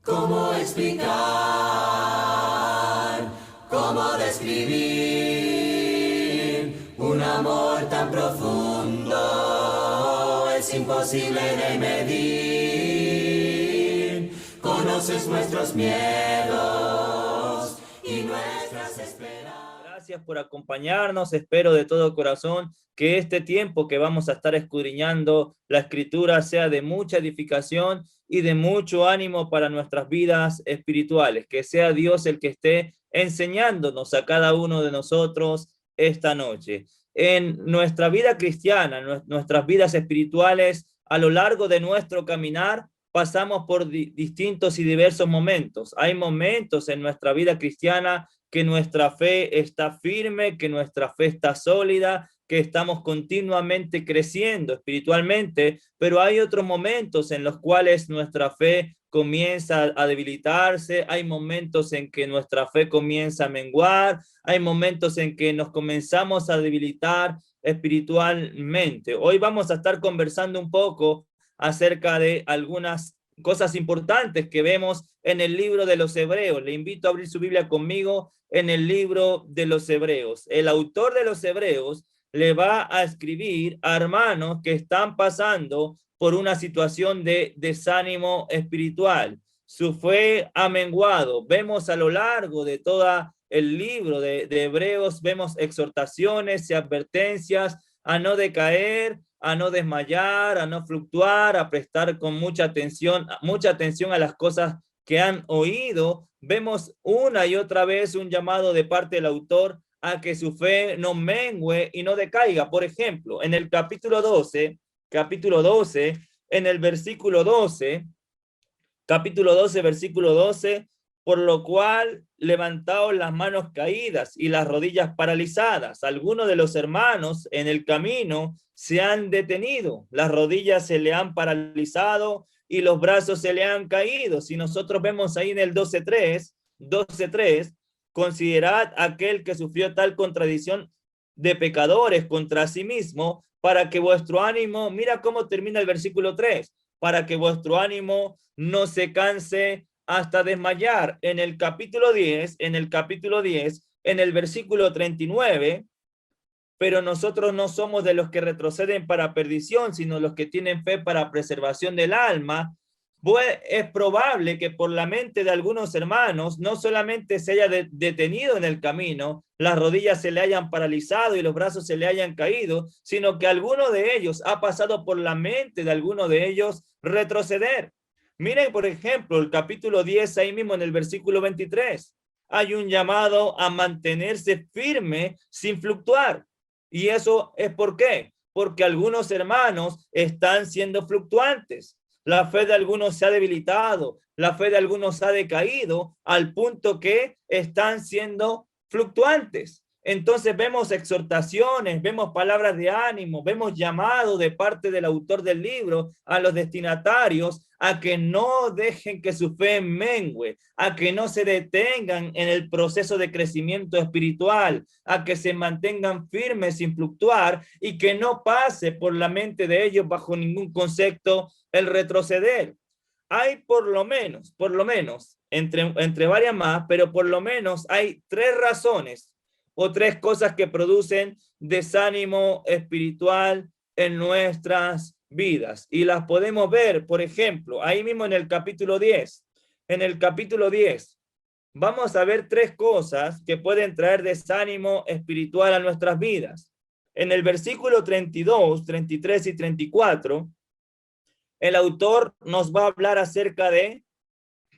¿Cómo explicar? ¿Cómo describir un amor tan profundo? Es imposible de medir. Conoces nuestros miedos y nuestras esperanzas. Gracias por acompañarnos. Espero de todo corazón que este tiempo que vamos a estar escudriñando la Escritura sea de mucha edificación y de mucho ánimo para nuestras vidas espirituales. Que sea Dios el que esté enseñándonos a cada uno de nosotros esta noche. En nuestra vida cristiana, nuestras vidas espirituales, a lo largo de nuestro caminar, pasamos por distintos y diversos momentos. Hay momentos en nuestra vida cristiana que nuestra fe está firme, que nuestra fe está sólida, que estamos continuamente creciendo espiritualmente, pero hay otros momentos en los cuales nuestra fe comienza a debilitarse, hay momentos en que nuestra fe comienza a menguar, hay momentos en que nos comenzamos a debilitar espiritualmente. Hoy vamos a estar conversando un poco acerca de algunas cosas importantes que vemos en el libro de los Hebreos. Le invito a abrir su Biblia conmigo en el libro de los Hebreos. El autor de los Hebreos le va a escribir a hermanos que están pasando por una situación de desánimo espiritual. Su fe ha menguado. Vemos a lo largo de todo el libro de Hebreos, vemos exhortaciones y advertencias a no decaer, a no desmayar, a no fluctuar, a prestar con mucha atención a las cosas que han oído. Vemos una y otra vez un llamado de parte del autor a que su fe no mengue y no decaiga. Por ejemplo, en el capítulo 12, en el versículo 12, capítulo 12, versículo 12, por lo cual levantaos las manos caídas y las rodillas paralizadas. Algunos de los hermanos en el camino se han detenido, las rodillas se le han paralizado y los brazos se le han caído. Si nosotros vemos ahí en el 12:3, considerad aquel que sufrió tal contradicción de pecadores contra sí mismo, para que vuestro ánimo, mira cómo termina el versículo 3, para que vuestro ánimo no se canse hasta desmayar. En el capítulo 10, en el versículo 39, pero nosotros no somos de los que retroceden para perdición, sino los que tienen fe para preservación del alma. Es probable que por la mente de algunos hermanos no solamente se haya detenido en el camino, las rodillas se le hayan paralizado y los brazos se le hayan caído, sino que alguno de ellos ha pasado por la mente de alguno de ellos retroceder. Miren, por ejemplo, el capítulo 10, ahí mismo en el versículo 23, hay un llamado a mantenerse firme sin fluctuar. ¿Y eso es por qué? Porque algunos hermanos están siendo fluctuantes. La fe de algunos se ha debilitado, la fe de algunos ha decaído al punto que están siendo fluctuantes. Entonces vemos exhortaciones, vemos palabras de ánimo, vemos llamado de parte del autor del libro a los destinatarios a que no dejen que su fe mengue, a que no se detengan en el proceso de crecimiento espiritual, a que se mantengan firmes sin fluctuar y que no pase por la mente de ellos bajo ningún concepto el retroceder. Hay por lo menos, entre varias más, pero por lo menos hay 3 razones o 3 cosas que producen desánimo espiritual en nuestras vidas. Y las podemos ver, por ejemplo, ahí mismo en el capítulo 10. En el capítulo 10 vamos a ver 3 cosas que pueden traer desánimo espiritual a nuestras vidas. En el versículo 32, 33 y 34, el autor nos va a hablar acerca de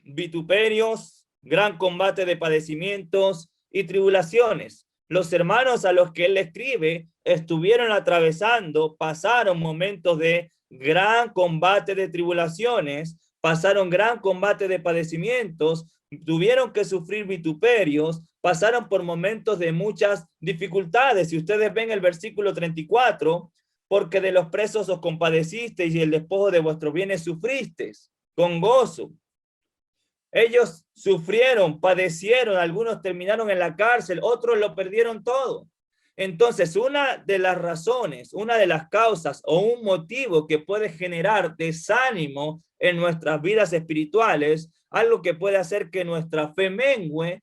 vituperios, gran combate de padecimientos y tribulaciones. Los hermanos a los que él escribe estuvieron atravesando, pasaron momentos de gran combate de tribulaciones, pasaron gran combate de padecimientos, tuvieron que sufrir vituperios, pasaron por momentos de muchas dificultades. Si ustedes ven el versículo 34, porque de los presos os compadecisteis y el despojo de vuestros bienes sufristeis con gozo. Ellos sufrieron, padecieron, algunos terminaron en la cárcel, otros lo perdieron todo. Entonces, una de las razones, una de las causas o un motivo que puede generar desánimo en nuestras vidas espirituales algo que puede hacer que nuestra fe mengue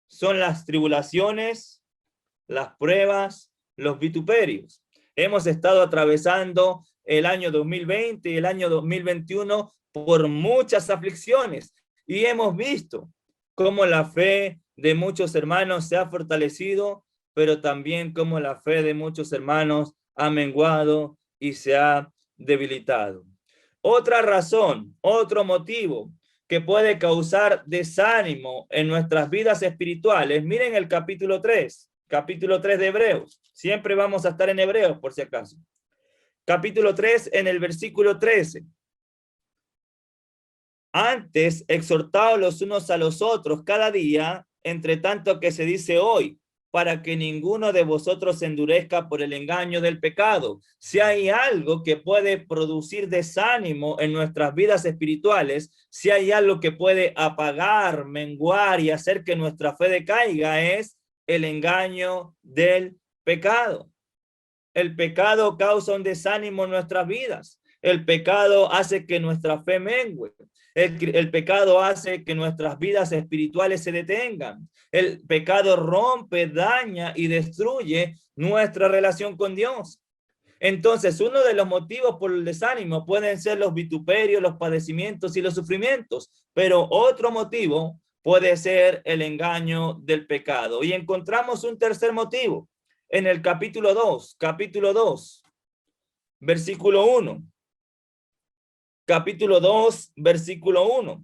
son las tribulaciones, las pruebas, los vituperios. Hemos estado atravesando el año 2020 y el año 2021 por muchas aflicciones y hemos visto cómo la fe de muchos hermanos se ha fortalecido, pero también cómo la fe de muchos hermanos ha menguado y se ha debilitado. Otra razón, otro motivo que puede causar desánimo en nuestras vidas espirituales. Miren el capítulo 3 de Hebreos. Siempre vamos a estar en Hebreos por si acaso. Capítulo 3 en el versículo 13. Antes, exhortaos los unos a los otros cada día, entre tanto que se dice hoy, para que ninguno de vosotros se endurezca por el engaño del pecado. Si hay algo que puede producir desánimo en nuestras vidas espirituales, si hay algo que puede apagar, menguar y hacer que nuestra fe decaiga, es el engaño del pecado. El pecado causa un desánimo en nuestras vidas. El pecado hace que nuestra fe mengue. El pecado hace que nuestras vidas espirituales se detengan. El pecado rompe, daña y destruye nuestra relación con Dios. Entonces, uno de los motivos por el desánimo pueden ser los vituperios, los padecimientos y los sufrimientos, pero otro motivo puede ser el engaño del pecado. Y encontramos un tercer motivo en el capítulo 2, versículo 1. Capítulo 2, versículo 1.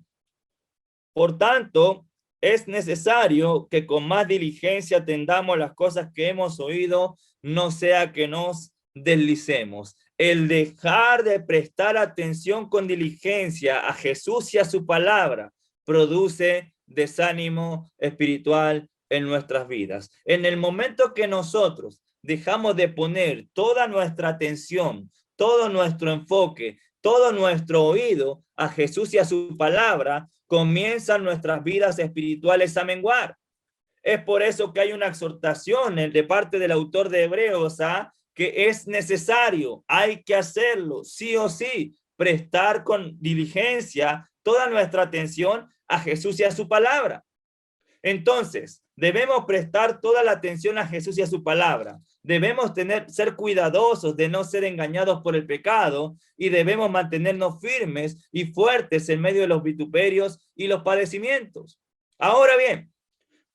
Por tanto, es necesario que con más diligencia atendamos las cosas que hemos oído, no sea que nos deslicemos. El dejar de prestar atención con diligencia a Jesús y a su palabra produce desánimo espiritual en nuestras vidas. En el momento que nosotros dejamos de poner toda nuestra atención, todo nuestro enfoque, todo nuestro oído a Jesús y a su palabra, comienzan nuestras vidas espirituales a menguar. Es por eso que hay una exhortación de parte del autor de Hebreos a que es necesario, hay que hacerlo, sí o sí, prestar con diligencia toda nuestra atención a Jesús y a su palabra. Entonces, debemos prestar toda la atención a Jesús y a su palabra. Debemos ser cuidadosos de no ser engañados por el pecado y debemos mantenernos firmes y fuertes en medio de los vituperios y los padecimientos. Ahora bien,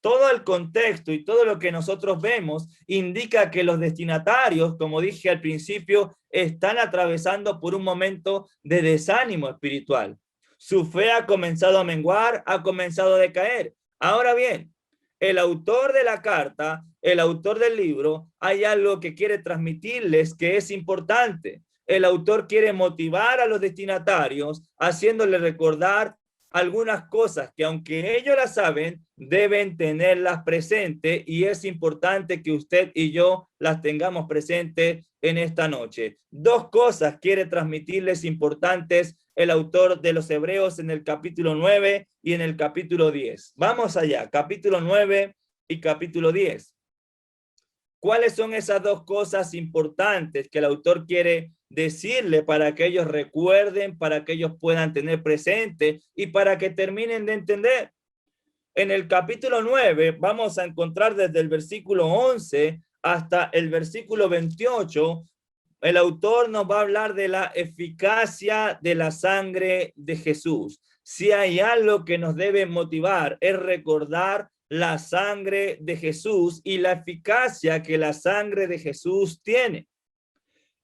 todo el contexto y todo lo que nosotros vemos indica que los destinatarios, como dije al principio, están atravesando por un momento de desánimo espiritual. Su fe ha comenzado a menguar, ha comenzado a decaer. Ahora bien, el autor de la carta, el autor del libro, hay algo que quiere transmitirles que es importante. El autor quiere motivar a los destinatarios, haciéndoles recordar algunas cosas que aunque ellos las saben, deben tenerlas presentes y es importante que usted y yo las tengamos presentes en esta noche. Dos cosas quiere transmitirles importantes el autor de los Hebreos en el capítulo 9 y en el capítulo 10. Vamos allá, capítulo 9 y capítulo 10. ¿Cuáles son esas dos cosas importantes que el autor quiere decirle para que ellos recuerden, para que ellos puedan tener presente y para que terminen de entender? En el capítulo 9 vamos a encontrar desde el versículo 11 hasta el versículo 28, el autor nos va a hablar de la eficacia de la sangre de Jesús. Si hay algo que nos debe motivar es recordar la sangre de Jesús y la eficacia que la sangre de Jesús tiene.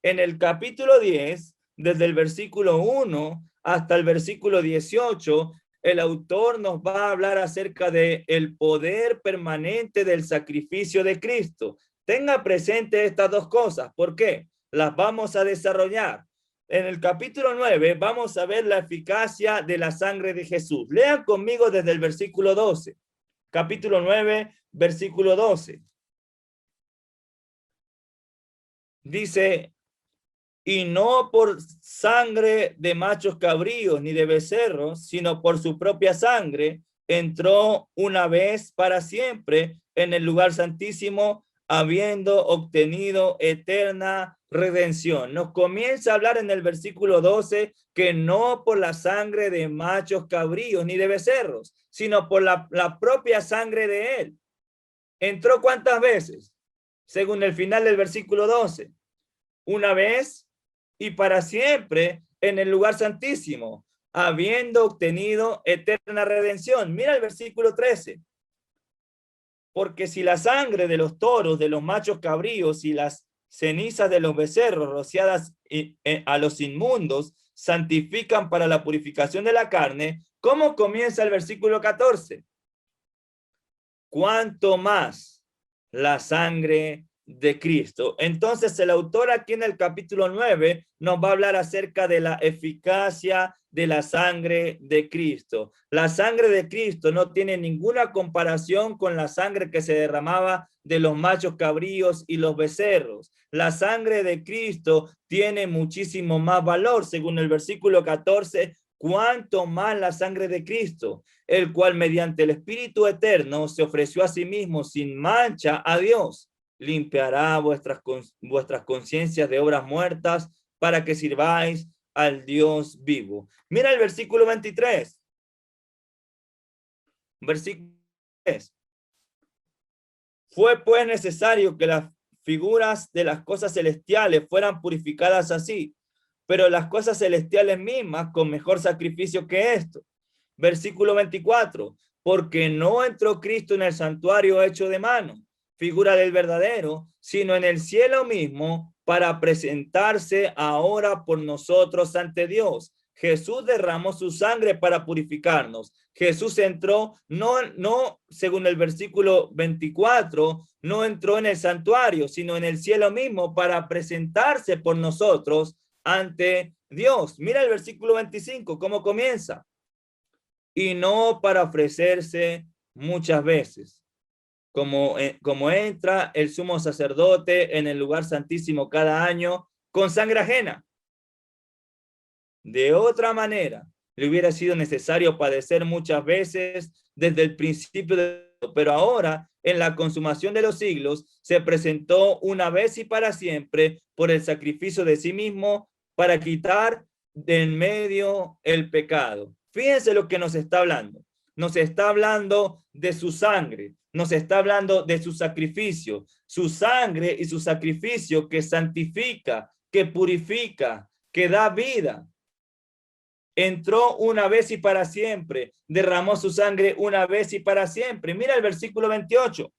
En el capítulo 10, desde el versículo 1 hasta el versículo 18, el autor nos va a hablar acerca de el poder permanente del sacrificio de Cristo. Tenga presente estas dos cosas. ¿Por qué? Las vamos a desarrollar. En el capítulo 9 vamos a ver la eficacia de la sangre de Jesús. Lean conmigo desde el versículo 12. Capítulo 9, versículo 12. Dice, y no por sangre de machos cabríos ni de becerros, sino por su propia sangre, entró una vez para siempre en el lugar santísimo, habiendo obtenido eterna redención. Nos comienza a hablar en el versículo 12 que no por la sangre de machos cabríos ni de becerros, sino por la propia sangre de él. ¿Entró cuántas veces? Según el final del versículo 12. Una vez y para siempre en el lugar santísimo, habiendo obtenido eterna redención. Mira el versículo 13. Porque si la sangre de los toros, de los machos cabríos y las cenizas de los becerros rociadas a los inmundos santifican para la purificación de la carne, ¿cómo comienza el versículo 14? Cuanto más la sangre de Cristo. Entonces el autor aquí en el capítulo 9 nos va a hablar acerca de la eficacia de la sangre de Cristo. La sangre de Cristo no tiene ninguna comparación con la sangre que se derramaba de los machos cabríos y los becerros. La sangre de Cristo tiene muchísimo más valor, según el versículo 14, cuanto más la sangre de Cristo, el cual mediante el Espíritu eterno se ofreció a sí mismo sin mancha a Dios, limpiará vuestras conciencias de obras muertas para que sirváis al Dios vivo. Mira el versículo 23. Versículo 3. Fue pues necesario que las figuras de las cosas celestiales fueran purificadas así, pero las cosas celestiales mismas con mejor sacrificio que esto. Versículo 24. Porque no entró Cristo en el santuario hecho de mano, figura del verdadero, sino en el cielo mismo, para presentarse ahora por nosotros ante Dios. Jesús derramó su sangre para purificarnos. Jesús entró, no según el versículo 24, no entró en el santuario, sino en el cielo mismo para presentarse por nosotros ante Dios. Mira el versículo 25, cómo comienza. Y no para ofrecerse muchas veces, como entra el sumo sacerdote en el lugar santísimo cada año con sangre ajena. De otra manera, le hubiera sido necesario padecer muchas veces desde el principio pero ahora, en la consumación de los siglos, se presentó una vez y para siempre por el sacrificio de sí mismo para quitar de en medio el pecado. Fíjense lo que nos está hablando. Nos está hablando de su sangre, nos está hablando de su sacrificio, su sangre y su sacrificio que santifica, que purifica, que da vida. Entró una vez y para siempre, derramó su sangre una vez y para siempre. Mira el versículo 28.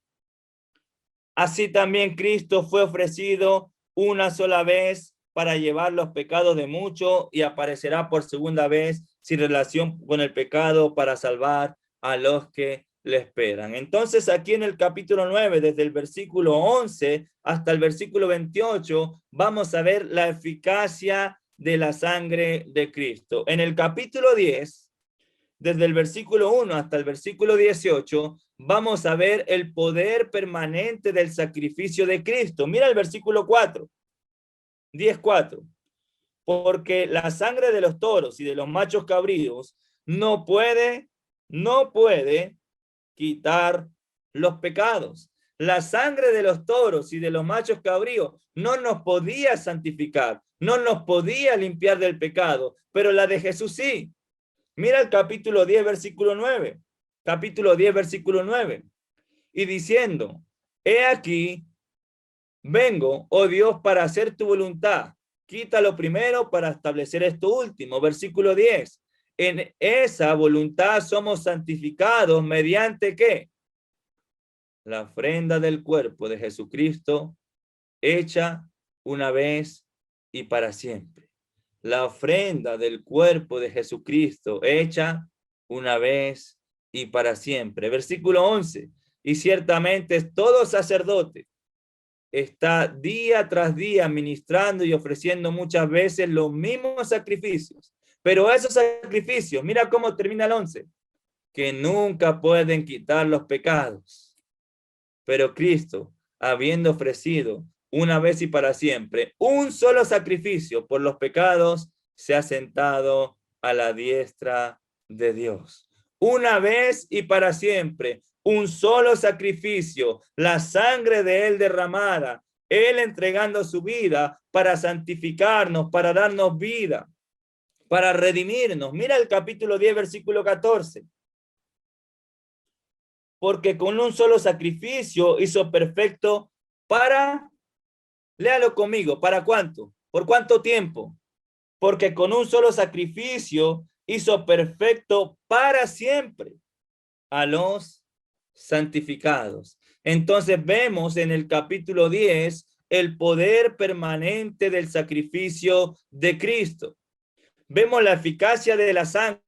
Así también Cristo fue ofrecido una sola vez para llevar los pecados de muchos y aparecerá por segunda vez sin relación con el pecado para salvar a los que le esperan. Entonces aquí en el capítulo 9, desde el versículo 11 hasta el versículo 28, vamos a ver la eficacia de la sangre de Cristo. En el capítulo 10, desde el versículo 1 hasta el versículo 18, vamos a ver el poder permanente del sacrificio de Cristo. Mira el versículo 4, 10:4. Porque la sangre de los toros y de los machos cabríos no puede quitar los pecados. La sangre de los toros y de los machos cabríos no nos podía santificar, no nos podía limpiar del pecado, pero la de Jesús sí. Mira el capítulo 10, versículo 9. Capítulo 10, versículo 9. Y diciendo, he aquí, vengo, oh Dios, para hacer tu voluntad. Quítalo primero para establecer esto último. Versículo 10. En esa voluntad somos santificados mediante ¿qué? La ofrenda del cuerpo de Jesucristo hecha una vez y para siempre. La ofrenda del cuerpo de Jesucristo hecha una vez y para siempre. Versículo 11. Y ciertamente todo sacerdote está día tras día ministrando y ofreciendo muchas veces los mismos sacrificios. Pero esos sacrificios, mira cómo termina el 11, que nunca pueden quitar los pecados. Pero Cristo, habiendo ofrecido una vez y para siempre un solo sacrificio por los pecados, se ha sentado a la diestra de Dios. Una vez y para siempre, un solo sacrificio, la sangre de él derramada, Él entregando su vida para santificarnos, para darnos vida, para redimirnos. Mira el capítulo 10, versículo 14. Porque con un solo sacrificio hizo perfecto para, léalo conmigo, ¿para cuánto? ¿Por cuánto tiempo? Porque con un solo sacrificio hizo perfecto para siempre a los santificados. Entonces vemos en el capítulo 10 el poder permanente del sacrificio de Cristo. Vemos la eficacia de la sangre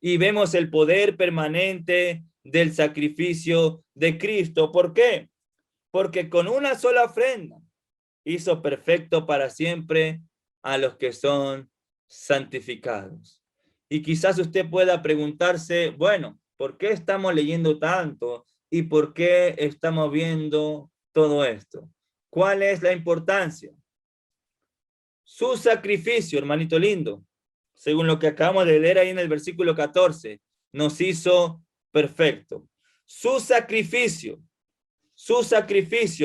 y vemos el poder permanente del sacrificio de Cristo. ¿Por qué? Porque con una sola ofrenda hizo perfecto para siempre a los que son santificados. Y quizás usted pueda preguntarse, bueno, ¿por qué estamos leyendo tanto? ¿Y por qué estamos viendo todo esto? ¿Cuál es la importancia? Su sacrificio, hermanito lindo, según lo que acabamos de leer ahí en el versículo 14, nos hizo perfecto. Su sacrificio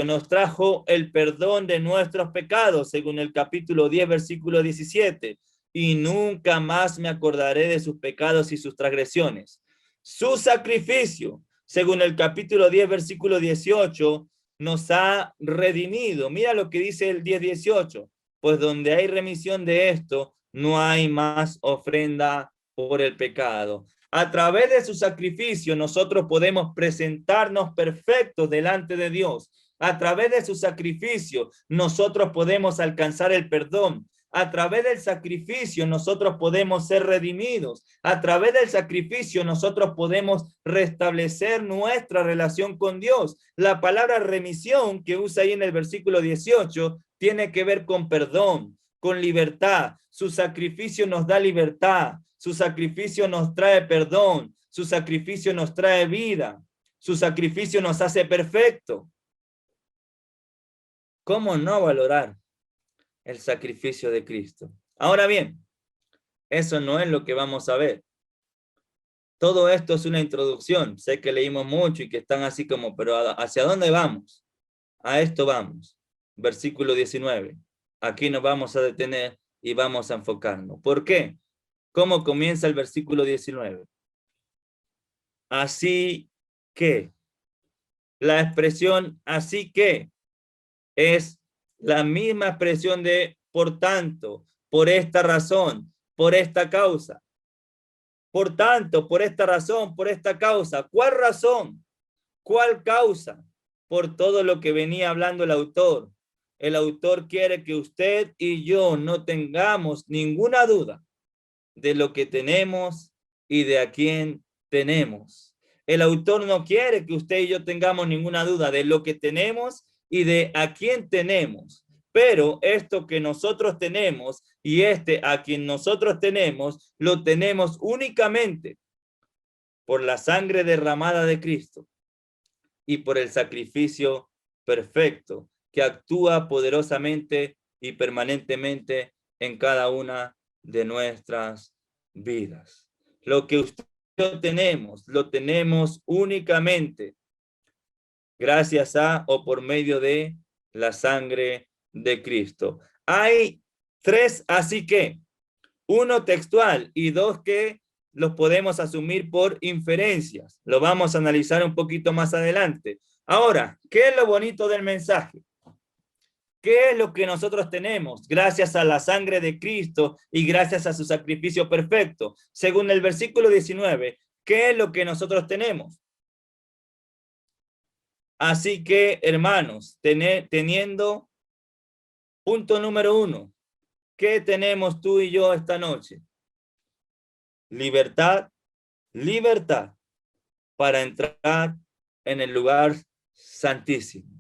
nos trajo el perdón de nuestros pecados, según el capítulo 10, versículo 17. Y nunca más me acordaré de sus pecados y sus transgresiones. Su sacrificio, según el capítulo 10, versículo 18, nos ha redimido. Mira lo que dice el 10:18. Pues donde hay remisión de esto, no hay más ofrenda por el pecado. A través de su sacrificio, nosotros podemos presentarnos perfectos delante de Dios. A través de su sacrificio, nosotros podemos alcanzar el perdón. A través del sacrificio, nosotros podemos ser redimidos. A través del sacrificio, nosotros podemos restablecer nuestra relación con Dios. La palabra remisión que usa ahí en el versículo 18 tiene que ver con perdón, con libertad. Su sacrificio nos da libertad. Su sacrificio nos trae perdón. Su sacrificio nos trae vida. Su sacrificio nos hace perfecto. ¿Cómo no valorar el sacrificio de Cristo? Ahora bien, eso no es lo que vamos a ver. Todo esto es una introducción. Sé que leímos mucho y que están así como, pero ¿hacia dónde vamos? A esto vamos. Versículo 19. Aquí nos vamos a detener y vamos a enfocarnos. ¿Por qué? ¿Cómo comienza el versículo 19? Así que, la expresión así que es la misma expresión de por tanto, por esta razón, por esta causa. Por tanto, por esta razón, por esta causa. ¿Cuál razón? ¿Cuál causa? Por todo lo que venía hablando el autor. El autor quiere que usted y yo no tengamos ninguna duda de lo que tenemos y de a quién tenemos. El autor no quiere que usted y yo tengamos ninguna duda de lo que tenemos y de a quién tenemos. Pero esto que nosotros tenemos y a quien nosotros tenemos, lo tenemos únicamente por la sangre derramada de Cristo y por el sacrificio perfecto que actúa poderosamente y permanentemente en cada una de nuestras vidas. Lo que usted y yo tenemos, lo tenemos únicamente gracias a o por medio de la sangre de Cristo. Hay tres así que, uno textual y dos que los podemos asumir por inferencias. Lo vamos a analizar un poquito más adelante. Ahora, ¿qué es lo bonito del mensaje? ¿Qué es lo que nosotros tenemos? Gracias a la sangre de Cristo y gracias a su sacrificio perfecto. Según el versículo 19, ¿qué es lo que nosotros tenemos? Así que, hermanos, teniendo punto número 1, ¿qué tenemos tú y yo esta noche? Libertad, libertad para entrar en el lugar santísimo.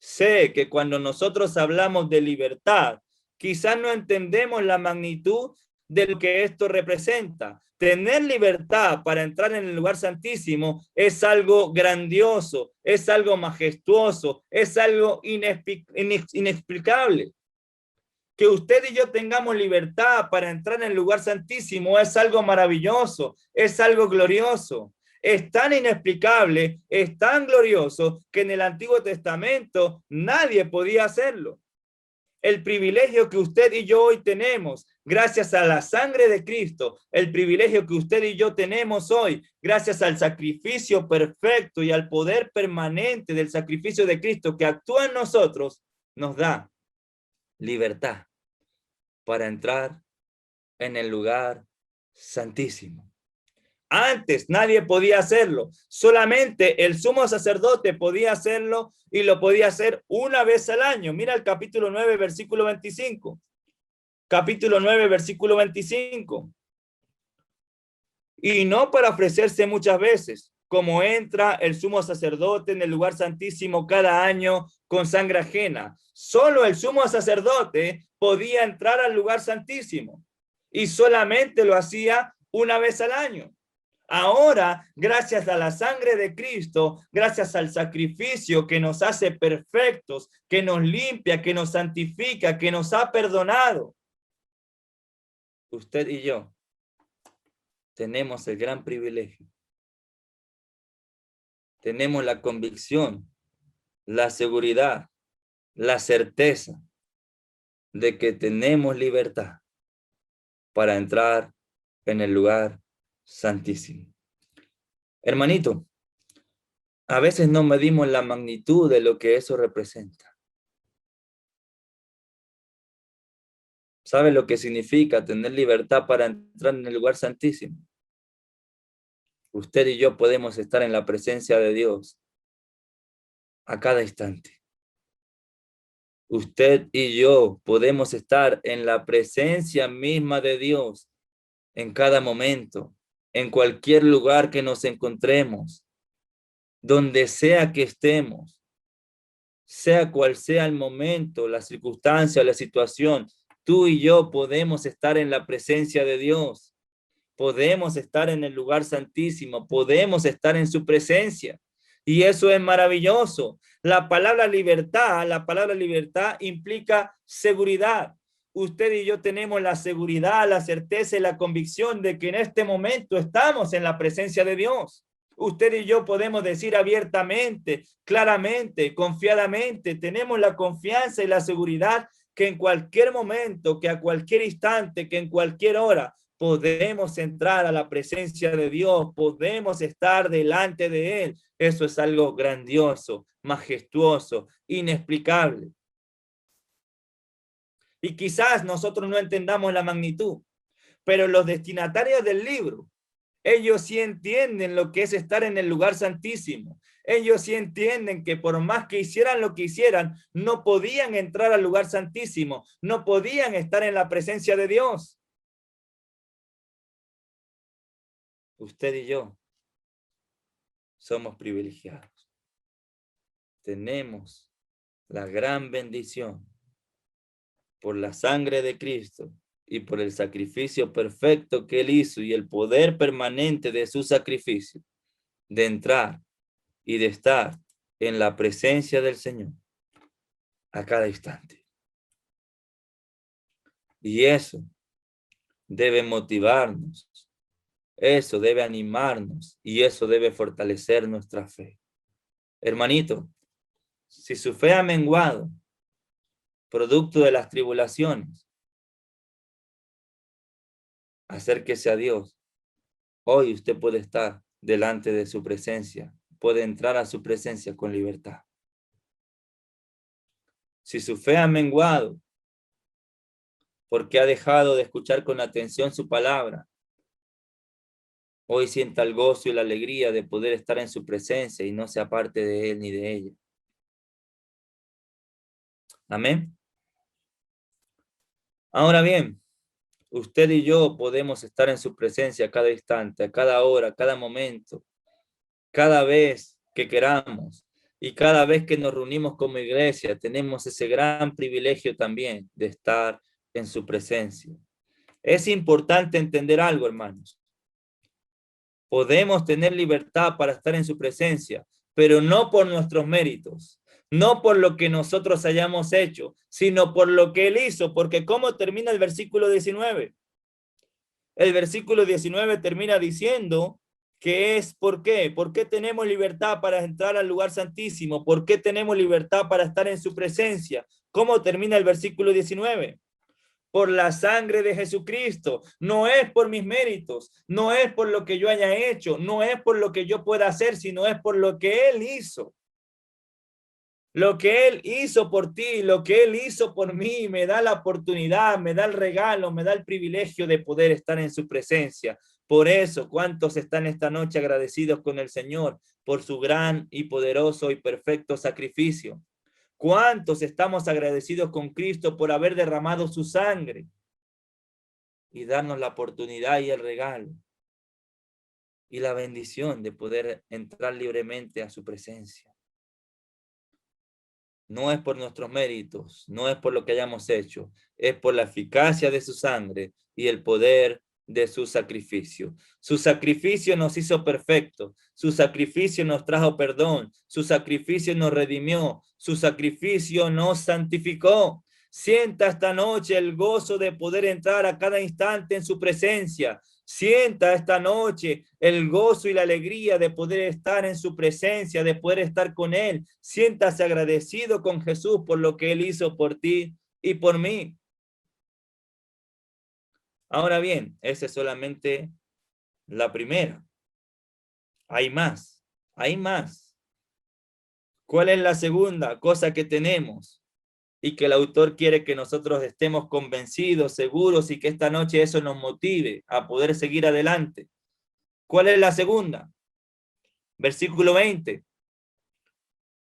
Sé que cuando nosotros hablamos de libertad, quizás no entendemos la magnitud de lo que esto representa. Tener libertad para entrar en el lugar santísimo es algo grandioso, es algo majestuoso, es algo inexplicable. Que usted y yo tengamos libertad para entrar en el lugar santísimo es algo maravilloso, es algo glorioso. es tan inexplicable, es tan glorioso, que en el Antiguo Testamento nadie podía hacerlo. El privilegio que usted y yo hoy tenemos, gracias a la sangre de Cristo, el privilegio que usted y yo tenemos hoy, gracias al sacrificio perfecto y al poder permanente del sacrificio de Cristo que actúa en nosotros, nos da libertad para entrar en el lugar santísimo. Antes nadie podía hacerlo, solamente el sumo sacerdote podía hacerlo y lo podía hacer una vez al año. Mira el capítulo 9, versículo 25. Capítulo 9, versículo 25. Y no para ofrecerse muchas veces, como entra el sumo sacerdote en el lugar santísimo cada año con sangre ajena. Solo el sumo sacerdote podía entrar al lugar santísimo y solamente lo hacía una vez al año. Ahora, gracias a la sangre de Cristo, gracias al sacrificio que nos hace perfectos, que nos limpia, que nos santifica, que nos ha perdonado, usted y yo tenemos el gran privilegio. Tenemos la convicción, la seguridad, la certeza de que tenemos libertad para entrar en el lugar santísimo. Hermanito, a veces no medimos la magnitud de lo que eso representa. ¿Sabe lo que significa tener libertad para entrar en el lugar santísimo? Usted y yo podemos estar en la presencia de Dios a cada instante. Usted y yo podemos estar en la presencia misma de Dios en cada momento, en cualquier lugar que nos encontremos, donde sea que estemos, sea cual sea el momento, la circunstancia, la situación, tú y yo podemos estar en la presencia de Dios, podemos estar en el lugar santísimo, podemos estar en su presencia. Y eso es maravilloso. La palabra libertad implica seguridad. Usted y yo tenemos la seguridad, la certeza y la convicción de que en este momento estamos en la presencia de Dios. Usted y yo podemos decir abiertamente, claramente, confiadamente, tenemos la confianza y la seguridad que en cualquier momento, que a cualquier instante, que en cualquier hora, podemos entrar a la presencia de Dios, podemos estar delante de Él. Eso es algo grandioso, majestuoso, inexplicable. Y quizás nosotros no entendamos la magnitud, pero los destinatarios del libro, ellos sí entienden lo que es estar en el lugar santísimo. Ellos sí entienden que por más que hicieran lo que hicieran, no podían entrar al lugar santísimo, no podían estar en la presencia de Dios. Usted y yo somos privilegiados. Tenemos la gran bendición por la sangre de Cristo y por el sacrificio perfecto que Él hizo y el poder permanente de su sacrificio, de entrar y de estar en la presencia del Señor a cada instante. Y eso debe motivarnos, eso debe animarnos y eso debe fortalecer nuestra fe. Hermanito, si su fe ha menguado, producto de las tribulaciones, acérquese a Dios. Hoy usted puede estar delante de su presencia, puede entrar a su presencia con libertad. Si su fe ha menguado, porque ha dejado de escuchar con atención su palabra, hoy sienta el gozo y la alegría de poder estar en su presencia y no se aparte de él ni de ella. Amén. Ahora bien, usted y yo podemos estar en su presencia a cada instante, a cada hora, a cada momento, cada vez que queramos y cada vez que nos reunimos como iglesia, tenemos ese gran privilegio también de estar en su presencia. Es importante entender algo, hermanos. Podemos tener libertad para estar en su presencia, pero no por nuestros méritos, no por lo que nosotros hayamos hecho, sino por lo que Él hizo, porque ¿cómo termina el versículo 19? El versículo 19 termina diciendo que es ¿por qué? ¿Por qué tenemos libertad para entrar al lugar santísimo? ¿Por qué tenemos libertad para estar en su presencia? ¿Cómo termina el versículo 19? Por la sangre de Jesucristo. No es por mis méritos, no es por lo que yo haya hecho, no es por lo que yo pueda hacer, sino es por lo que Él hizo. Lo que Él hizo por ti, lo que Él hizo por mí, me da la oportunidad, me da el regalo, me da el privilegio de poder estar en su presencia. Por eso, ¿cuántos están esta noche agradecidos con el Señor por su gran y poderoso y perfecto sacrificio? ¿Cuántos estamos agradecidos con Cristo por haber derramado su sangre y darnos la oportunidad y el regalo y la bendición de poder entrar libremente a su presencia? No es por nuestros méritos, no es por lo que hayamos hecho, es por la eficacia de su sangre y el poder de su sacrificio. Su sacrificio nos hizo perfectos, su sacrificio nos trajo perdón, su sacrificio nos redimió, su sacrificio nos santificó. Sienta esta noche el gozo de poder entrar a cada instante en su presencia. Sienta esta noche el gozo y la alegría de poder estar en su presencia, de poder estar con Él. Siéntase agradecido con Jesús por lo que Él hizo por ti y por mí. Ahora bien, esa es solamente la primera. Hay más, hay más. ¿Cuál es la segunda cosa que tenemos? Y que el autor quiere que nosotros estemos convencidos, seguros, y que esta noche eso nos motive a poder seguir adelante. ¿Cuál es la segunda? Versículo 20.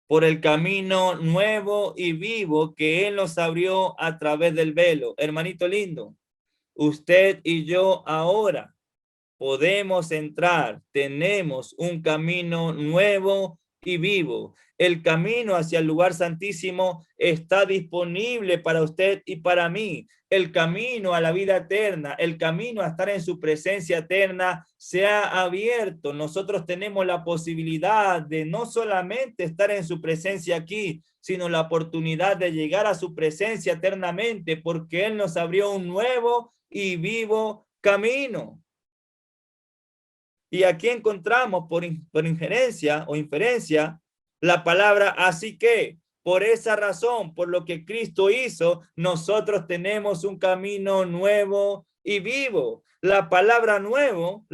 Por el camino nuevo y vivo que Él nos abrió a través del velo. Hermanito lindo, usted y yo ahora podemos entrar, tenemos un camino nuevo y vivo. El camino hacia el lugar santísimo está disponible para usted y para mí. El camino a la vida eterna, el camino a estar en su presencia eterna se ha abierto. Nosotros tenemos la posibilidad de no solamente estar en su presencia aquí, sino la oportunidad de llegar a su presencia eternamente, porque Él nos abrió un nuevo y vivo camino. Y aquí encontramos por injerencia o inferencia la palabra así que. Por esa razón, por lo que Cristo hizo, nosotros tenemos un camino nuevo y vivo. La palabra nuevo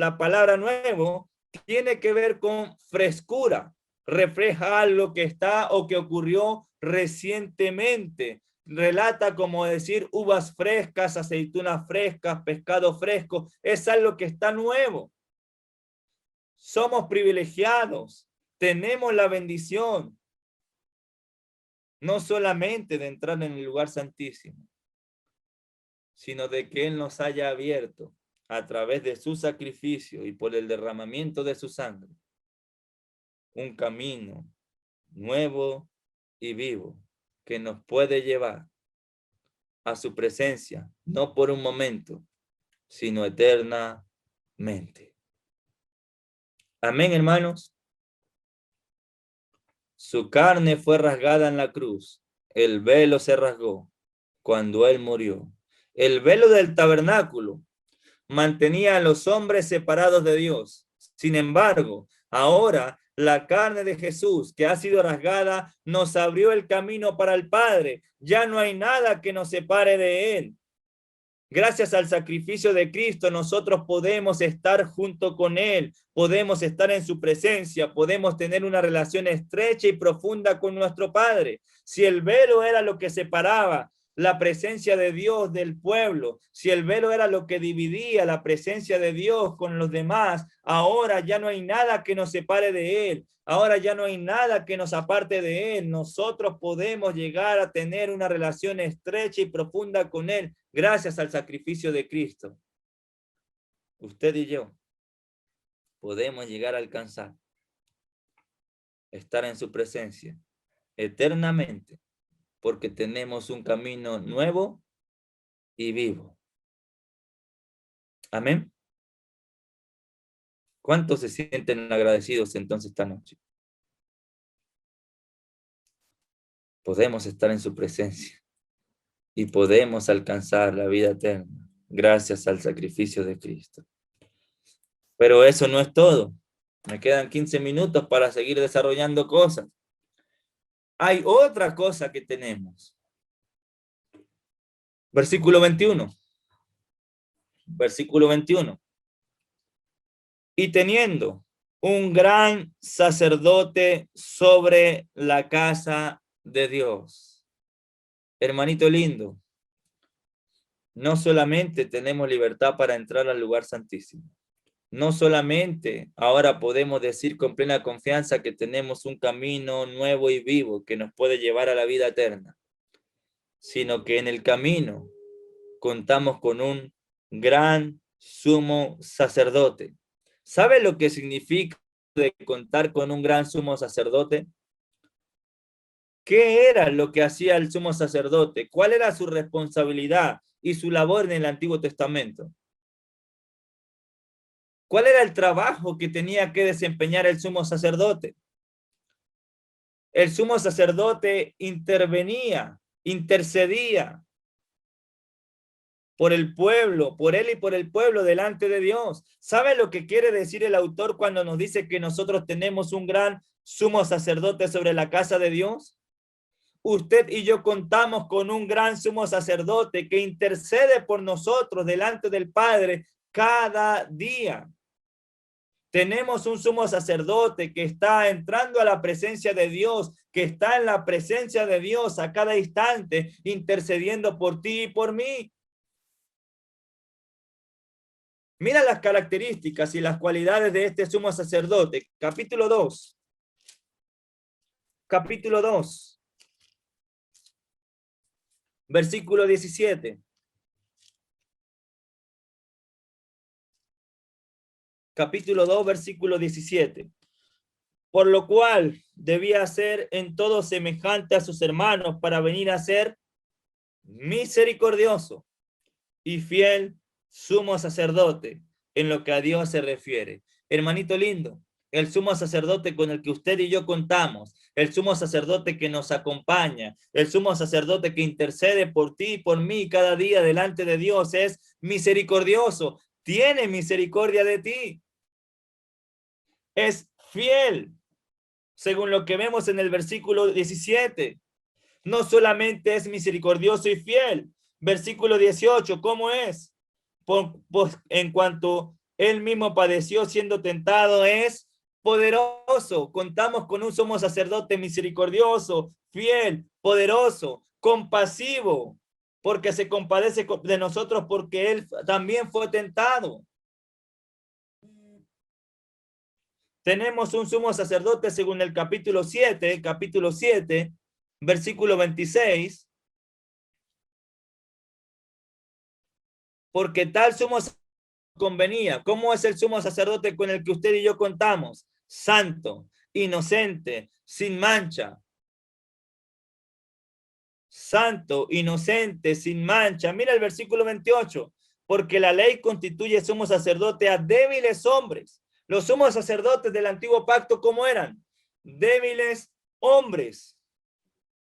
tiene que ver con frescura. Refleja algo que está o que ocurrió recientemente. Relata como decir uvas frescas, aceitunas frescas, pescado fresco. Es algo que está nuevo. Somos privilegiados, tenemos la bendición, no solamente de entrar en el lugar santísimo, sino de que Él nos haya abierto a través de su sacrificio y por el derramamiento de su sangre, un camino nuevo y vivo que nos puede llevar a su presencia, no por un momento, sino eternamente. Amén, hermanos. Su carne fue rasgada en la cruz. El velo se rasgó cuando Él murió. El velo del tabernáculo mantenía a los hombres separados de Dios. Sin embargo, ahora la carne de Jesús que ha sido rasgada nos abrió el camino para el Padre. Ya no hay nada que nos separe de Él. Gracias al sacrificio de Cristo, nosotros podemos estar junto con Él, podemos estar en su presencia, podemos tener una relación estrecha y profunda con nuestro Padre. Si el velo era lo que separaba la presencia de Dios del pueblo, si el velo era lo que dividía la presencia de Dios con los demás, ahora ya no hay nada que nos separe de Él. Ahora ya no hay nada que nos aparte de Él. Nosotros podemos llegar a tener una relación estrecha y profunda con Él gracias al sacrificio de Cristo. Usted y yo podemos llegar a alcanzar, estar en su presencia eternamente, porque tenemos un camino nuevo y vivo. Amén. ¿Cuántos se sienten agradecidos entonces esta noche? Podemos estar en su presencia y podemos alcanzar la vida eterna gracias al sacrificio de Cristo. Pero eso no es todo. Me quedan 15 minutos para seguir desarrollando cosas. Hay otra cosa que tenemos. Versículo 21. Versículo 21. Y teniendo un gran sacerdote sobre la casa de Dios. Hermanito lindo, no solamente tenemos libertad para entrar al lugar santísimo. No solamente ahora podemos decir con plena confianza que tenemos un camino nuevo y vivo que nos puede llevar a la vida eterna, sino que en el camino contamos con un gran sumo sacerdote. ¿Sabe lo que significa de contar con un gran sumo sacerdote? ¿Qué era lo que hacía el sumo sacerdote? ¿Cuál era su responsabilidad y su labor en el Antiguo Testamento? ¿Cuál era el trabajo que tenía que desempeñar el sumo sacerdote? El sumo sacerdote intervenía, intercedía por el pueblo, por él y por el pueblo delante de Dios. ¿Sabe lo que quiere decir el autor cuando nos dice que nosotros tenemos un gran sumo sacerdote sobre la casa de Dios? Usted y yo contamos con un gran sumo sacerdote que intercede por nosotros delante del Padre cada día. Tenemos un sumo sacerdote que está entrando a la presencia de Dios, que está en la presencia de Dios a cada instante, intercediendo por ti y por mí. Mira las características y las cualidades de este sumo sacerdote. Capítulo 2. Capítulo 2. Versículo 17. Capítulo 2, versículo 17. Por lo cual debía ser en todo semejante a sus hermanos para venir a ser misericordioso y fiel sumo sacerdote en lo que a Dios se refiere. Hermanito lindo, el sumo sacerdote con el que usted y yo contamos, el sumo sacerdote que nos acompaña, el sumo sacerdote que intercede por ti y por mí cada día delante de Dios es misericordioso, tiene misericordia de ti, es fiel, según lo que vemos en el versículo 17. No solamente es misericordioso y fiel. Versículo 18, ¿cómo es? Pues en cuanto él mismo padeció siendo tentado, es poderoso. Contamos con un sumo sacerdote misericordioso, fiel, poderoso, compasivo, porque se compadece de nosotros porque él también fue tentado. Tenemos un sumo sacerdote según el capítulo 7, versículo 26, porque tal sumo convenía. ¿Cómo es el sumo sacerdote con el que usted y yo contamos? Santo, inocente, sin mancha. Santo, inocente, sin mancha. Mira el versículo 28. Porque la ley constituye sumo sacerdote a débiles hombres. Los sumos sacerdotes del antiguo pacto, ¿cómo eran? Débiles hombres.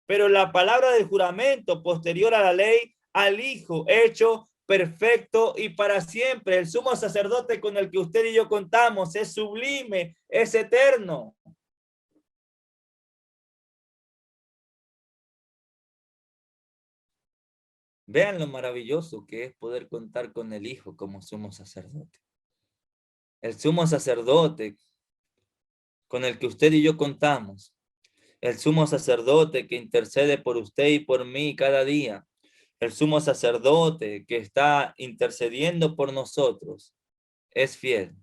Pero la palabra del juramento posterior a la ley, al Hijo hecho perfecto y para siempre. El sumo sacerdote con el que usted y yo contamos es sublime, es eterno. Vean lo maravilloso que es poder contar con el Hijo como sumo sacerdote. El sumo sacerdote con el que usted y yo contamos. El sumo sacerdote que intercede por usted y por mí cada día. El sumo sacerdote que está intercediendo por nosotros es fiel,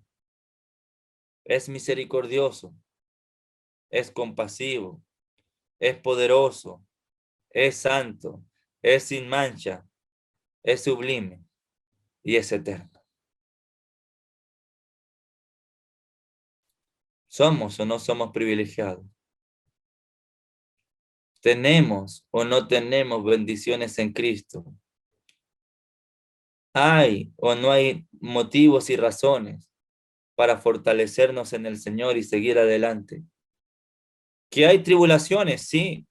es misericordioso, es compasivo, es poderoso, es santo, es sin mancha, es sublime y es eterno. ¿Somos o no somos privilegiados? ¿Tenemos o no tenemos bendiciones en Cristo? ¿Hay o no hay motivos y razones para fortalecernos en el Señor y seguir adelante? ¿Que hay tribulaciones? Sí.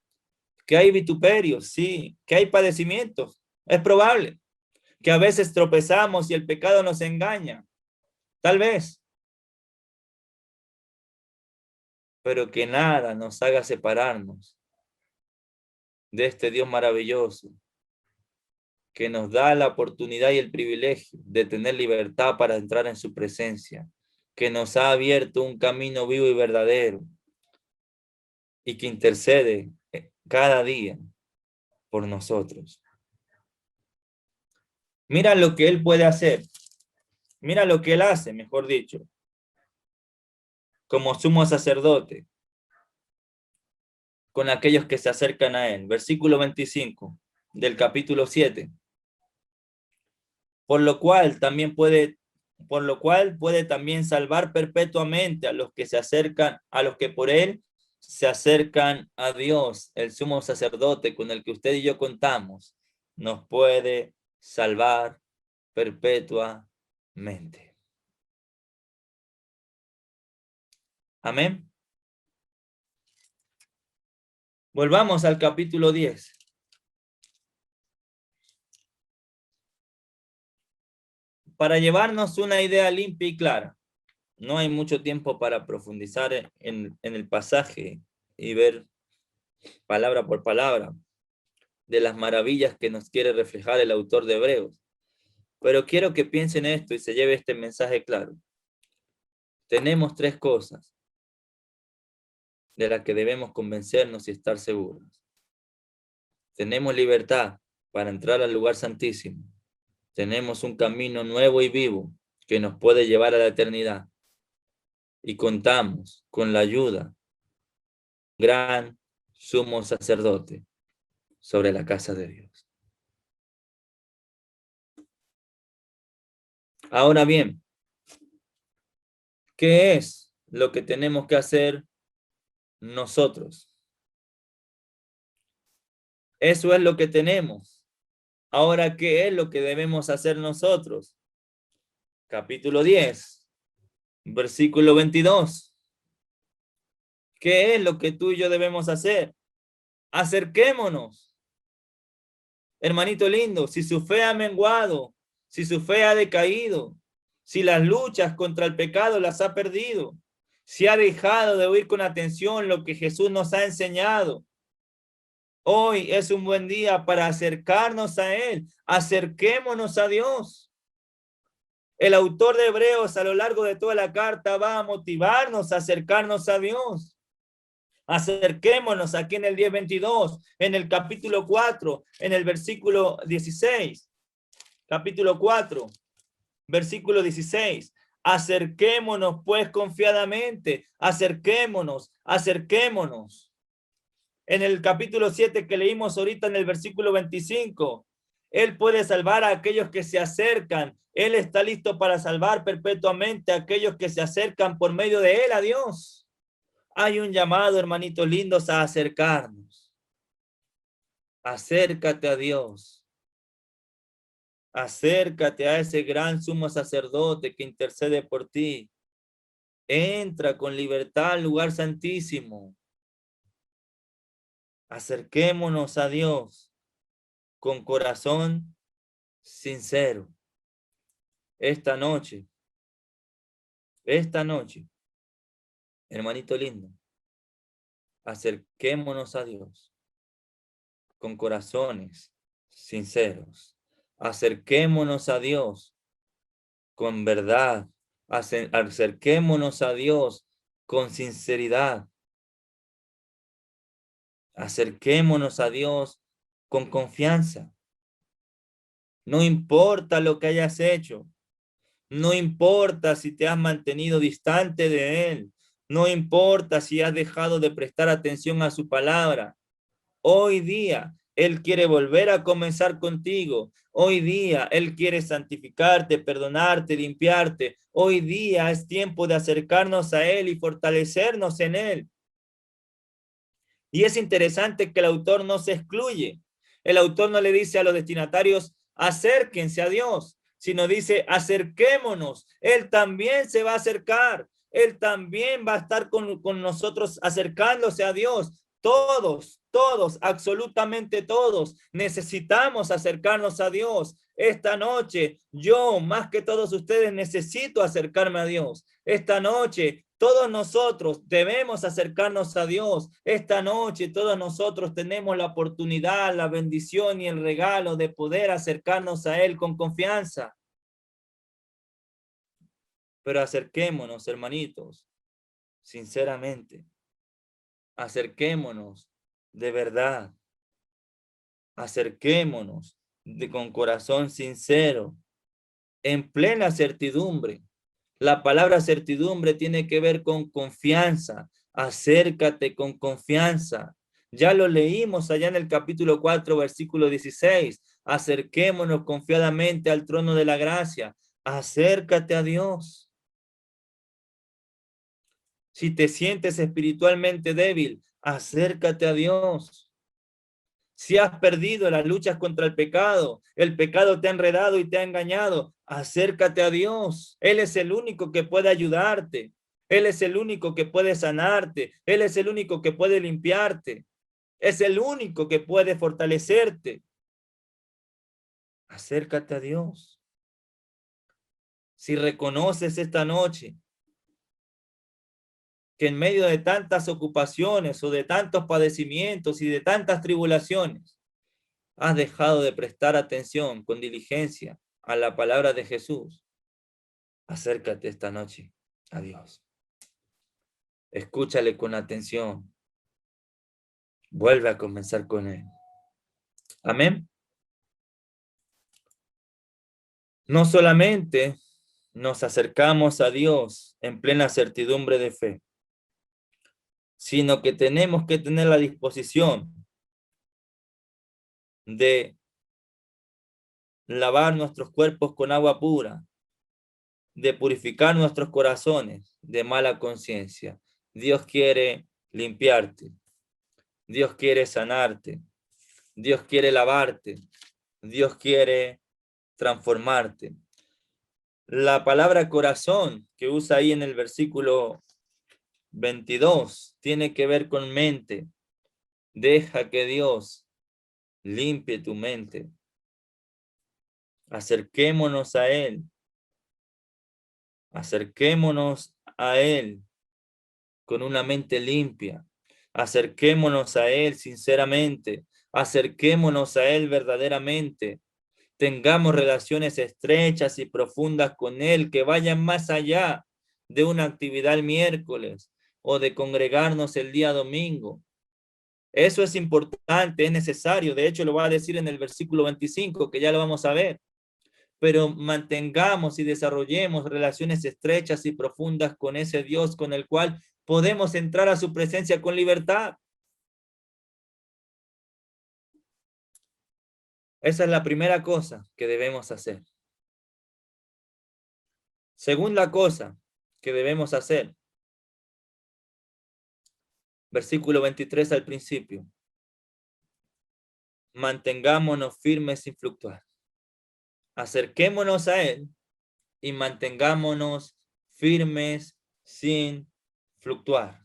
¿Que hay vituperios? Sí. ¿Que hay padecimientos? Es probable. ¿Que a veces tropezamos y el pecado nos engaña? Tal vez. pero que nada nos haga separarnos de este Dios maravilloso, que nos da la oportunidad y el privilegio de tener libertad para entrar en su presencia, que nos ha abierto un camino vivo y verdadero, y que intercede cada día por nosotros. Mira lo que Él puede hacer. Mira lo que Él hace, mejor dicho, como sumo sacerdote, con aquellos que se acercan a Él. Versículo 25 del capítulo 7. Por lo cual puede también salvar perpetuamente a los que se acercan, a los que por Él se acercan a Dios. El sumo sacerdote con el que usted y yo contamos nos puede salvar perpetuamente. Amén. Volvamos al capítulo 10. Para llevarnos una idea limpia y clara. No hay mucho tiempo para profundizar en el pasaje y ver palabra por palabra de las maravillas que nos quiere reflejar el autor de Hebreos. Pero quiero que piensen esto y se lleve este mensaje claro. Tenemos tres cosas de las que debemos convencernos y estar seguros. Tenemos libertad para entrar al lugar santísimo. Tenemos un camino nuevo y vivo que nos puede llevar a la eternidad. Y contamos con la ayuda, gran sumo sacerdote sobre la casa de Dios. Ahora bien, ¿qué es lo que tenemos que hacer nosotros? Eso es lo que tenemos. Ahora, ¿qué es lo que debemos hacer nosotros? Capítulo 10, versículo 22. ¿Qué es lo que tú y yo debemos hacer? Acerquémonos. Hermanito lindo, si su fe ha menguado, si su fe ha decaído, si las luchas contra el pecado las ha perdido, si ha dejado de oír con atención lo que Jesús nos ha enseñado, hoy es un buen día para acercarnos a Él. Acerquémonos a Dios. El autor de Hebreos a lo largo de toda la carta va a motivarnos a acercarnos a Dios. Acerquémonos aquí en el 10:22, en el capítulo 4, en el versículo 16. Capítulo 4, versículo 16. Acerquémonos pues confiadamente, acerquémonos. En el capítulo 7 que leímos ahorita en el versículo 25, Él puede salvar a aquellos que se acercan. Él está listo para salvar perpetuamente a aquellos que se acercan por medio de Él a Dios. Hay un llamado, hermanitos lindos, a acercarnos. Acércate a Dios. Acércate a ese gran sumo sacerdote que intercede por ti. Entra con libertad al lugar santísimo. Acerquémonos a Dios con corazón sincero. Esta noche, hermanito lindo, acerquémonos a Dios con corazones sinceros. Acerquémonos a Dios con verdad. Acerquémonos a Dios con sinceridad. Acerquémonos a Dios con confianza. No importa lo que hayas hecho. No importa si te has mantenido distante de Él. No importa si has dejado de prestar atención a su palabra. Hoy día Él quiere volver a comenzar contigo. Hoy día Él quiere santificarte, perdonarte, limpiarte. Hoy día es tiempo de acercarnos a Él y fortalecernos en Él. Y es interesante que el autor no se excluye. El autor no le dice a los destinatarios, acérquense a Dios, sino dice, acerquémonos. Él también se va a acercar. Él también va a estar con nosotros acercándose a Dios. Todos, absolutamente todos, necesitamos acercarnos a Dios. Esta noche, yo, más que todos ustedes, necesito acercarme a Dios. Esta noche, Todos nosotros debemos acercarnos a Dios. Esta noche todos nosotros tenemos la oportunidad, la bendición y el regalo de poder acercarnos a Él con confianza. Pero acerquémonos, hermanitos, sinceramente. Acerquémonos de verdad. Acerquémonos con corazón sincero, en plena certidumbre. La palabra certidumbre tiene que ver con confianza. Acércate con confianza. Ya lo leímos allá en el capítulo 4, versículo 16. Acerquémonos confiadamente al trono de la gracia. Acércate a Dios. Si te sientes espiritualmente débil, acércate a Dios. Si has perdido las luchas contra el pecado te ha enredado y te ha engañado, acércate a Dios. Él es el único que puede ayudarte. Él es el único que puede sanarte. Él es el único que puede limpiarte. Es el único que puede fortalecerte. Acércate a Dios. Si reconoces esta noche que en medio de tantas ocupaciones o de tantos padecimientos y de tantas tribulaciones, has dejado de prestar atención con diligencia a la palabra de Jesús, acércate esta noche a Dios. Escúchale con atención. Vuelve a comenzar con Él. Amén. No solamente nos acercamos a Dios en plena certidumbre de fe, sino que tenemos que tener la disposición de lavar nuestros cuerpos con agua pura, de purificar nuestros corazones de mala conciencia. Dios quiere limpiarte. Dios quiere sanarte. Dios quiere lavarte. Dios quiere transformarte. La palabra corazón que usa ahí en el versículo 22 tiene que ver con mente. Deja que Dios limpie tu mente. Acerquémonos a Él. Acerquémonos a Él con una mente limpia. Acerquémonos a Él sinceramente. Acerquémonos a Él verdaderamente. Tengamos relaciones estrechas y profundas con Él que vayan más allá de una actividad el miércoles o de congregarnos el día domingo. Eso es importante, es necesario. De hecho, lo va a decir en el versículo 25, que ya lo vamos a ver. Pero mantengamos y desarrollemos relaciones estrechas y profundas con ese Dios con el cual podemos entrar a su presencia con libertad. Esa es la primera cosa que debemos hacer. Segunda cosa que debemos hacer. Versículo 23 al principio. Mantengámonos firmes sin fluctuar. Acerquémonos a Él y mantengámonos firmes sin fluctuar.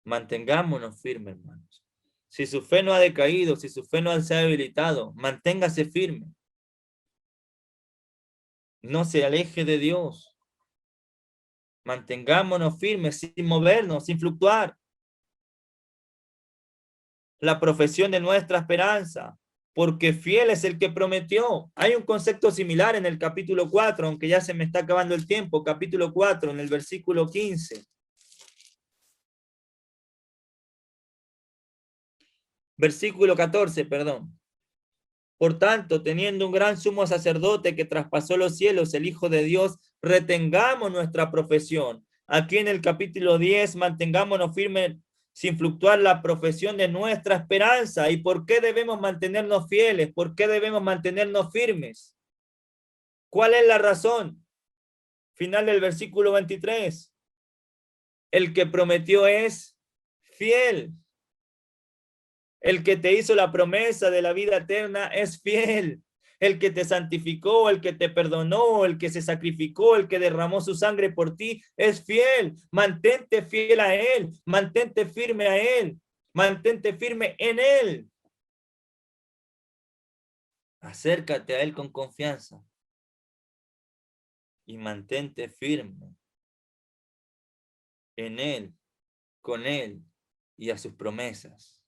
Mantengámonos firmes, hermanos. Si su fe no ha decaído, si su fe no se ha debilitado, manténgase firme. No se aleje de Dios. Mantengámonos firmes sin movernos, sin fluctuar. La profesión de nuestra esperanza, porque fiel es el que prometió. Hay un concepto similar en el capítulo 4, aunque ya se me está acabando el tiempo, capítulo 4, en el versículo 15. Versículo 14, perdón. Por tanto, teniendo un gran sumo sacerdote que traspasó los cielos, el Hijo de Dios, retengamos nuestra profesión. Aquí en el capítulo 10, mantengámonos firmes sin fluctuar la profesión de nuestra esperanza. ¿Y por qué debemos mantenernos fieles? ¿Por qué debemos mantenernos firmes? ¿Cuál es la razón? Final del versículo 23. El que prometió es fiel. El que te hizo la promesa de la vida eterna es fiel. El que te santificó, el que te perdonó, el que se sacrificó, el que derramó su sangre por ti, es fiel. Mantente fiel a Él, mantente firme a Él, mantente firme en Él. Acércate a Él con confianza. y mantente firme en Él, con Él y a sus promesas.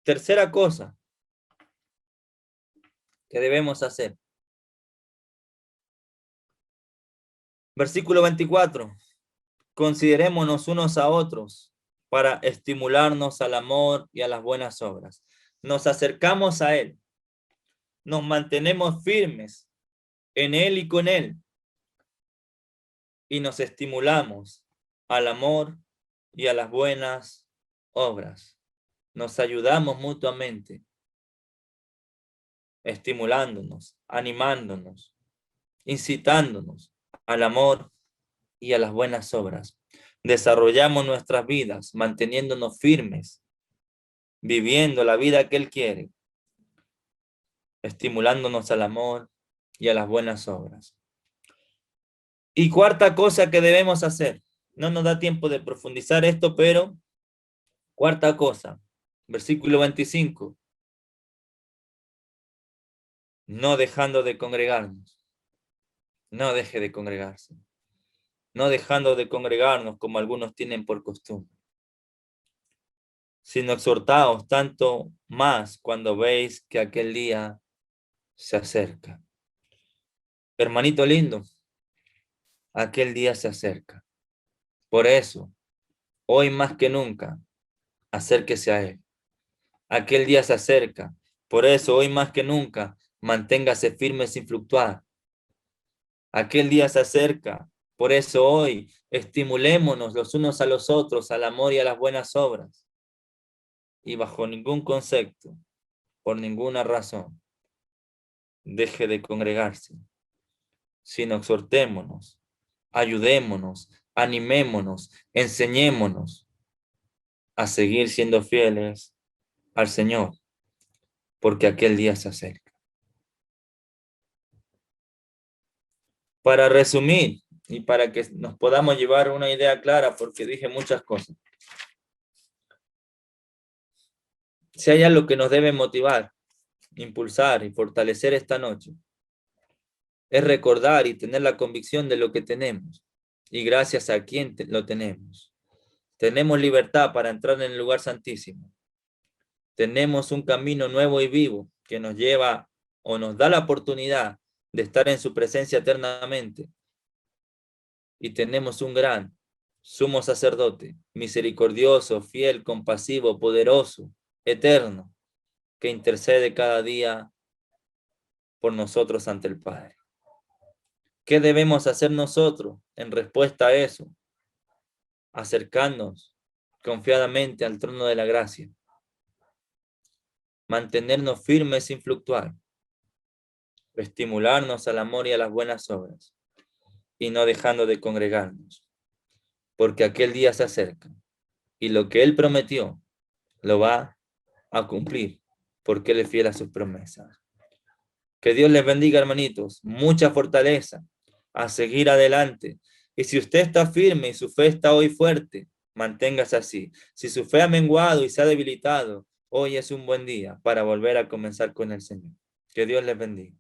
Tercera cosa que debemos hacer. Versículo 24. Considerémonos unos a otros para estimularnos al amor y a las buenas obras. Nos acercamos a Él. Nos mantenemos firmes en Él y con Él. Y nos estimulamos al amor y a las buenas obras. Nos ayudamos mutuamente, estimulándonos, animándonos, incitándonos al amor y a las buenas obras. Desarrollamos nuestras vidas manteniéndonos firmes, viviendo la vida que Él quiere, estimulándonos al amor y a las buenas obras. Y cuarta cosa que debemos hacer, no nos da tiempo de profundizar esto, pero cuarta cosa, versículo 25, no dejando de congregarnos, no deje de congregarse, no dejando de congregarnos como algunos tienen por costumbre, sino exhortaos tanto más cuando veis que aquel día se acerca. Hermanito lindo, aquel día se acerca. Por eso, hoy más que nunca, acérquese a Él. Aquel día se acerca. Por eso, hoy más que nunca, manténgase firme sin fluctuar. Aquel día se acerca. Por eso hoy, estimulémonos los unos a los otros al amor y a las buenas obras. Y bajo ningún concepto, por ninguna razón, deje de congregarse, sino exhortémonos, ayudémonos, animémonos, enseñémonos a seguir siendo fieles al Señor, porque aquel día se acerca. Para resumir y para que nos podamos llevar una idea clara, porque dije muchas cosas. Si hay algo que nos debe motivar, impulsar y fortalecer esta noche, es recordar y tener la convicción de lo que tenemos y gracias a quién lo tenemos. Tenemos libertad para entrar en el lugar santísimo. Tenemos un camino nuevo y vivo que nos lleva o nos da la oportunidad de estar en su presencia eternamente. Y tenemos un gran sumo sacerdote, misericordioso, fiel, compasivo, poderoso, eterno, que intercede cada día por nosotros ante el Padre. ¿Qué debemos hacer nosotros en respuesta a eso? Acercarnos confiadamente al trono de la gracia. Mantenernos firmes sin fluctuar. Estimularnos al amor y a las buenas obras. Y no dejando de congregarnos. Porque aquel día se acerca. Y lo que Él prometió, lo va a cumplir. Porque Él es fiel a sus promesas. Que Dios les bendiga, hermanitos. Mucha fortaleza. A seguir adelante. Y si usted está firme y su fe está hoy fuerte, manténgase así. Si su fe ha menguado y se ha debilitado, hoy es un buen día para volver a comenzar con el Señor. Que Dios les bendiga.